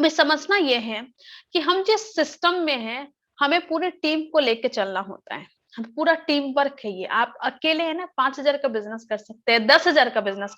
हमें समझना ये है कि हम जिस सिस्टम में हैं, हमें पूरे टीम को लेके चलना होता है। हम पूरा टीम वर्क है ये। आप अकेले हैं ना 5,000 का बिज़नेस कर सकते हैं, 10,000 का बिज़नेस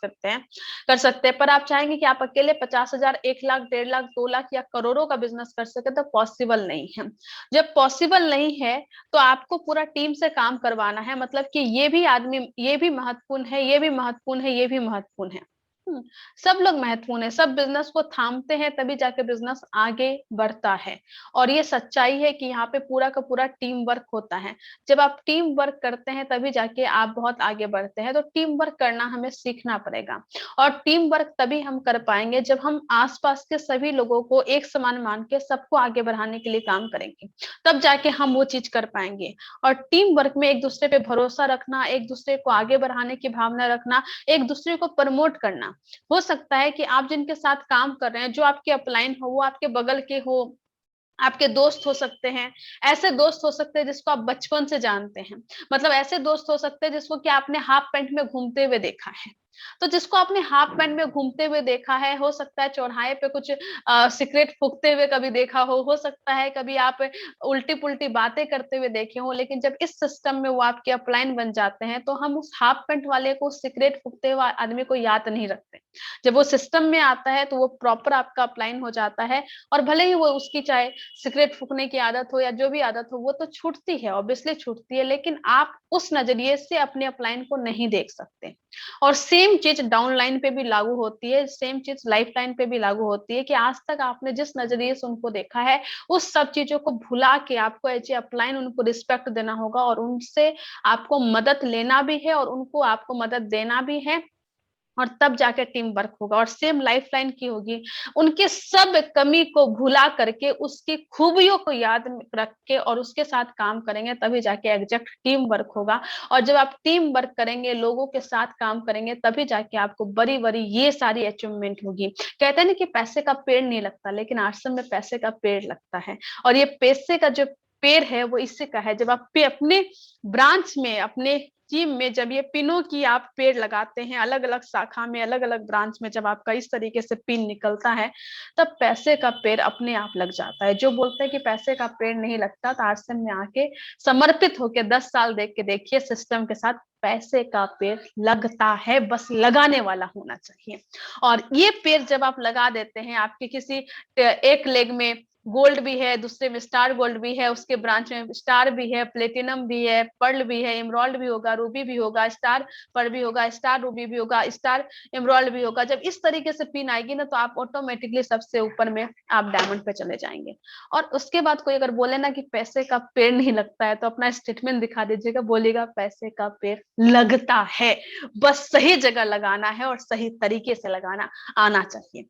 कर सकते हैं, पर आप चाहेंगे कि आप अकेले 50,000, 1 लाख, 1.5 लाख, 2 लाख या करोड़ों का बिज़नेस कर सकें, तो पॉसिबल नहीं है। जब पॉसिबल नहीं है, तो आपको पूरा टीम से काम करवाना है, मतलब कि ये भी महत्वपूर्ण है, ये भी महत्वपूर्ण है, ये भी महत्वपूर्ण है। हुँ, सब लोग महत्वपूर्ण है, सब बिज़नेस को थामते हैं तभी जाके बिज़नेस आगे बढ़ता है। और ये सच्चाई है कि यहाँ पे पूरा का पूरा टीम वर्क होता है। जब आप टीम वर्क करते हैं तभी जाके आप बहुत आगे बढ़ते हैं, तो टीम वर्क करना हमें सीखना पड़ेगा। और टीम वर्क तभी हम कर पाएँगे जब हम आस-पास के सभी लोगों को एक समान मान के सबको आगे बढ़ाने के लिए काम करेंगे, तब जाके हम वो चीज़ कर पाएँगे। और टीम वर्क में एक-दूसरे पे भरोसा रखना, एक-दूसरे को आगे बढ़ाने की भावना रखना, एक-दूसरे को प्रमोट करना। हो सकता है कि आप जिनके साथ काम कर रहे हैं, जो आपके अपलाइन हो, वो आपके बगल के हो, आपके दोस्त हो सकते हैं, ऐसे दोस्त हो सकते हैं जिसको आप बचपन से जानते हैं। मतलब ऐसे दोस्त हो सकते हैं जिसको कि आपने हाफ पैंट में घूमते हुए देखा है। तो जिसको आपने हाफ पैंट में घूमते हुए देखा है, हो सकता है चौराहे पे कुछ सिगरेट फूँकते हुए कभी देखा हो सकता है कभी आप उल्टी-पुल्टी बातें करते हुए देखे हों, लेकिन जब इस सिस्टम में वो आपके अपलाइन बन जाते हैं, तो हम उस हाफ पैंट वाले को, सिगरेट फूँकते हुए आदमी को याद नहीं रखते। जब वो सिस्टम में आता है, तो वो प्रॉपर आपका अपलाइन हो जाता है, और भले ही वो उसकी चाहे सिगरेट फूँकने की आदत हो या जो भी आदत हो, वो तो छूटती है, ऑब्वियसली छूटती है, लेकिन आप उस नज़रिए से अपने अपलाइन को नहीं देख सकते। और सेम चीज़ डाउन लाइन पे भी लागू होती है, सेम चीज़ लाइफ लाइन पे भी लागू होती है कि आज तक आपने जिस नज़रिए से उनको देखा है, उस सब चीज़ों को भुला के आपको एज़ अ अपलाइन उनको रिस्पेक्ट देना होगा, और उनसे आपको मदद लेना भी है और उनको आपको मदद देना भी है, और तब जाके टीम वर्क होगा। और सेम लाइफलाइन की होगी, उनके सब कमी को भुला करके उसकी खूबियों को याद में रख के और उसके साथ काम करेंगे, तभी जाके एग्जैक्ट टीम वर्क होगा। और जब आप टीम वर्क करेंगे, लोगों के साथ काम करेंगे, तभी जाके आपको बड़ी-बड़ी ये सारी अचीवमेंट होगी। कहते हैं ना कि पैसे का पेड़ नहीं लगता, लेकिन आश्रम में पैसे का पेड़ लगता है। और ये पैसे का जो पेड़ है वो इसी का है, जब आप अपने ब्रांच में, अपने टीम में जब ये पिनों की आप पेड़ लगाते हैं, अलग-अलग शाखा में, अलग-अलग ब्रांच में जब आपका इस तरीके से पिन निकलता है, तब पैसे का पेड़ अपने आप लग जाता है। जो बोलते हैं कि पैसे का पेड़ नहीं लगता, तो आश्रम में आके समर्पित होके 10 साल देख के देखिए, सिस्टम के साथ पैसे का पेड़ लगता है, बस लगाने वाला होना चाहिए। और ये पेड़ जब आप लगा देते हैं, आपके किसी एक लेग में गोल्ड भी है, दूसरे में स्टार गोल्ड भी है, उसके ब्रांच में स्टार भी है, प्लेटिनम भी है, पर्ल भी है, एमराल्ड भी होगा, रूबी भी होगा, स्टार पर्ल भी होगा, स्टार रूबी भी होगा, स्टार एमराल्ड भी होगा। जब इस तरीके से पिन आएगी ना, तो आप ऑटोमेटिकली सबसे ऊपर में आप डायमंड पे चले जाएंगे। और उसके बाद कोई अगर बोले ना कि पैसे का पेड़ नहीं लगता है, तो अपना स्टेटमेंट दिखा दीजिएगा, बोलेगा पैसे का पेड़ लगता है, बस सही जगह लगाना है और सही तरीके से लगाना आना चाहिए।